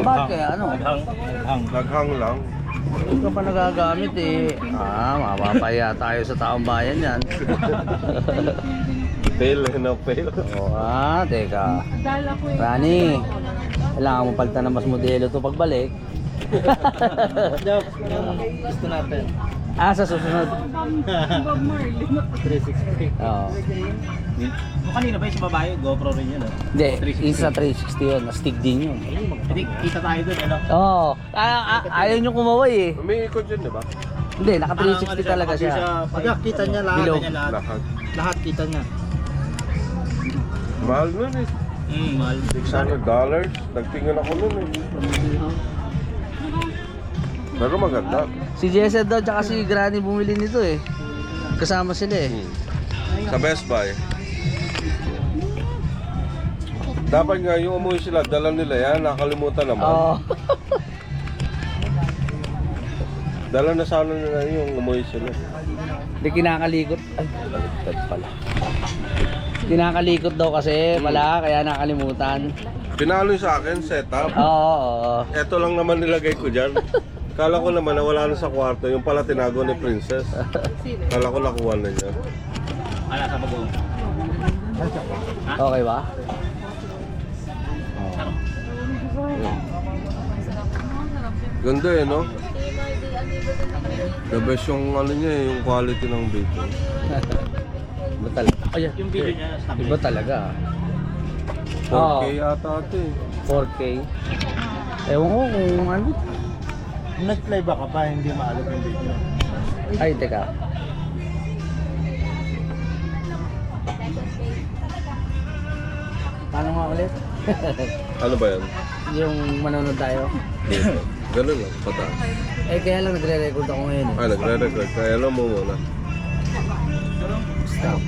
Bakit kaya ano? Naghang lang. Hindi ka pa nagagamit eh. Mapapaya tayo sa taong bayan yan. Fail na fail. Teka. Rani, kailangan mo palitan ng mas modelo to pagbalik. Gusto natin. Sa susunod. 360. Oo. Kanina ba yung sa babae? GoPro rin yun, Hindi, isa 360 yun. Na-stick din yun. Hindi, kita tayo doon, ano? Oo. Ayaw nyo kumaway eh. May ikot yun, di ba? Hindi, naka 360 talaga siya. Pag kita niya lahat. Bilog. Lahat. Lahat kita niya. Mahal nun eh. Mahal. $600. Nagtingin ako nun eh. Pero maganda. Si Jesse daw tsaka si Granny bumili nito eh. Kasama sila eh. Sa Best Buy. Dapat nga yung umuwi sila, dala nila yan, nakalimutan naman. Oo. Dala na sana nila yung umuwi sila. Hindi kinakalikot. Ay, baliktad pala. Kinakalikot daw kasi pala, kaya nakalimutan. Pinalo yung sa akin, setup. Oo. Ito lang naman nilagay ko dyan. Kala ko naman na wala na sa kwarto, yung pala tinago ni Princess. Kala ko nakuha na niya. Ala, sa bago. Okay ba? Ganda eh, no? The best yung ano niya eh, yung quality ng video. Iba talaga. Ay, Yung video niya, iba talaga. 4K ata ito eh. 4K. Ewan ko kung ano. Nag-play ba ka pa? Hindi maalog yung video. Ay, teka. Paano nga ulit? Ano ba yan? Yung manonood tayo. Dito. Ganun lang, pataas. Kaya lang nagre-record ako ngayon eh. Ay, nagre-record. Kaya alam mo muna. Stop.